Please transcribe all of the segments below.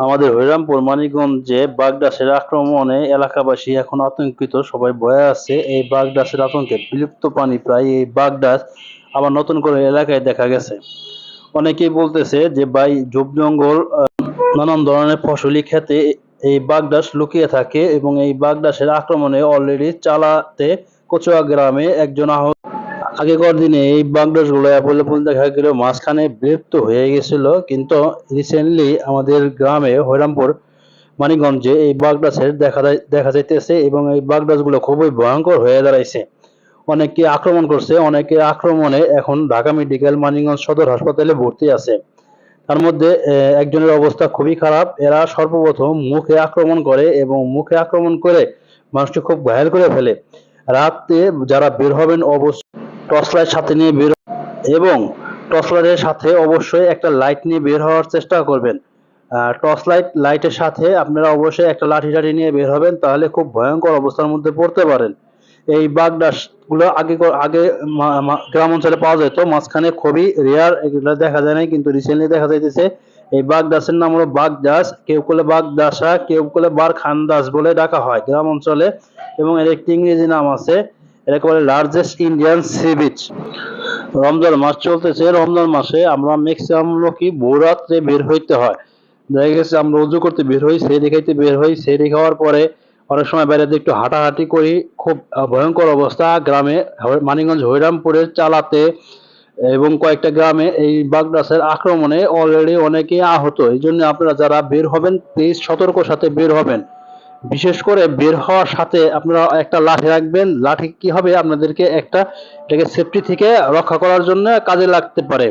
আমাদের হরিরামপুর মানিকগঞ্জে বাগদাসের আক্রমণে এলাকাবাসী এখন আতঙ্কিত, সবাই ভয়ে আছে এই বাগদাসের আতঙ্কে। বিলুপ্ত প্রাণী প্রায় এই বাগদাস আবার নতুন করে এলাকায় দেখা গেছে। অনেকেই বলতেছে যে ভাই ঝোপ জঙ্গল নানান ধরনের ফসলি ক্ষেতে এই বাগদাস লুকিয়ে থাকে এবং এই বাগদাসের আক্রমণে অলরেডি চালাতে কচুয়া গ্রামে একজন আহত। আগেকার দিনে এই বাগদাসগুলো অ্যাভেলেবল দেখা গেলেও মাঝখানে বিলুপ্ত হয়ে গেছিল, কিন্তু রিসেন্টলি আমাদের গ্রামে হরিরামপুর মানিকগঞ্জে এই বাগদাসের দেখা যাইতেছে এবং এই বাগদাসগুলো খুবই ভয়ঙ্কর হয়ে দাঁড়াইছে। অনেককে আক্রমণ করছে, অনেকে আক্রমণে এখন ঢাকা মেডিকেল মানিকগঞ্জ সদর হাসপাতালে ভর্তি আছে। তার মধ্যে একজনের অবস্থা খুবই খারাপ। এরা সর্বপ্রথম মুখে আক্রমণ করে এবং মুখে আক্রমণ করে মানুষকে খুব ঘায়েল করে ফেলে। রাতে যারা বের হবেন অবশ্যই টর্চ লাইট সাথে নিয়ে বের এবং টর্চ লাইটের সাথে অবশ্যই একটা লাইট নিয়ে বের হওয়ার চেষ্টা করবেন। টর্চ লাইটের সাথে আপনারা অবশ্যই একটা লাঠি টাঠি নিয়ে বের হবেন, তাহলে খুব ভয়ঙ্কর অবস্থার মধ্যে পড়তে পারেন। এই বাগদাস গুলো আগে আগে গ্রাম অঞ্চলে পাওয়া যেত, মাঝখানে খুবই রেয়ার, এগুলো দেখা যায় না, কিন্তু রিসেন্টলি দেখা যাইতেছে। এই বাগদাসের নাম হলো বাগদাস, কেউ বলে বাগদাসা, কেউ বলে বারখানদাস বলে ডাকা হয় গ্রাম অঞ্চলে, এবং এর একটি ইংরেজি নাম আছে, এটাকে বলে largest Indian sea beach. Ramzan মাস চলতেছে, রমজান মাসে আমরা ম্যাক্সিমাম লোকই ভোর রাত্রে বের হইতে হয়। দেখা গেছে আমরা উজু করতে বের হই, সেহরি খাইতে বের হই, সেহরি খাওয়ার পরে অনেক সময় বাইরে একটু হাঁটাহাঁটি করি। খুব ভয়ঙ্কর অবস্থা গ্রামে, মানিকগঞ্জ হরিরামপুরের চালাতে এবং কয়েকটা গ্রামে এই বাগদাসের আক্রমণে অলরেডি অনেকেই আহত। এই জন্য আপনারা যারা বের হবেন প্লিজ সতর্কর সাথে বের হবেন। বিশেষ করে বের হওয়ার সাথে আপনারা একটা লাঠি রাখবেন। লাঠি কি হবে, আপনাদেরকে এটাকে সেফটি থেকে রক্ষা করার জন্য কাজে লাগতে পারে।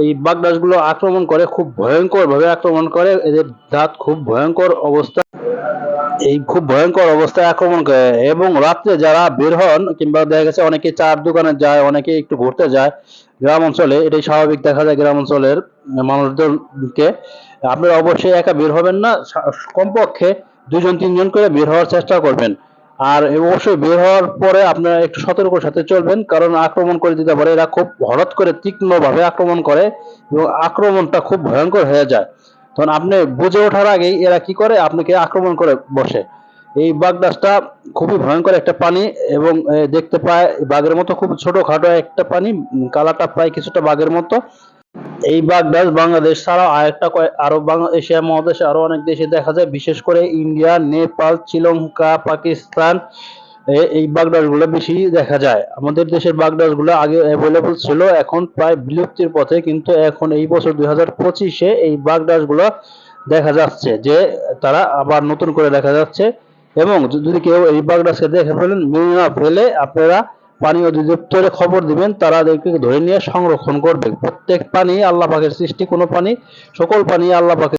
এই বাগদাসগুলো আক্রমণ করে, খুব ভয়ঙ্কর ভাবে আক্রমণ করে, এদের দাঁত খুব ভয়ঙ্কর অবস্থা, এই খুব ভয়ঙ্কর অবস্থায় আক্রমণ করে। এবং রাত্রে যারা বের হন কিংবা দেখা গেছে অনেকে চার দোকানে যায়, অনেকে একটু ঘুরতে যায় গ্রাম অঞ্চলে, এটাই স্বাভাবিক দেখা যায় গ্রাম অঞ্চলের মানুষদেরকে। আপনারা অবশ্যই একা বের হবেন না, কমপক্ষে দুজন তিনজন করে বের হওয়ার চেষ্টা করবেন। আর অবশ্যই বের হওয়ার পরে আপনারা একটু সতর্কর সাথে চলবেন, কারণ আক্রমণ করে দিতে পারে। এরা খুব হঠাৎ করে তীক্ষ্ণ ভাবে আক্রমণ করে এবং আক্রমণটা খুব ভয়ঙ্কর হয়ে যায়। তখন আপনি বুঝে ওঠার আগেই এরা কি করে, আপনাকে আক্রমণ করে বসে। এই বাগদাসটা খুবই ভয়ঙ্কর একটা প্রাণী এবং দেখতে পায় বাঘের মতো, খুব ছোটখাটো একটা প্রাণী, কালারটা প্রায় কিছুটা বাঘের মতো। এই বাগদাস বাংলাদেশ ছাড়াও আরো এশিয়া মহাদেশে আরো অনেক দেশে দেখা যায়, বিশেষ করে ইন্ডিয়া, নেপাল, শ্রীলঙ্কা, পাকিস্তান, এই বাগদাস গুলো বেশি দেখা যায়। আমাদের দেশের বাগদাস গুলো আগে অ্যাভেলেবল ছিল, এখন প্রায় বিলুপ্তির পথে, কিন্তু এখন এই বছর 2025-এ এই বাগদাস গুলো দেখা যাচ্ছে যে তারা আবার নতুন করে দেখা যাচ্ছে। এবং যদি কেউ এই বাগদাসকে দেখে ফেলেন, মেনে না ফেলে আপনারা পানি অধিদপ্তরে খবর দিবেন, তারা এদেরকে ধরে নিয়ে সংরক্ষণ করবে। প্রত্যেক পানি আল্লাহ পাকের সৃষ্টি, কোনো পানি, সকল পানি আল্লাহ পাকের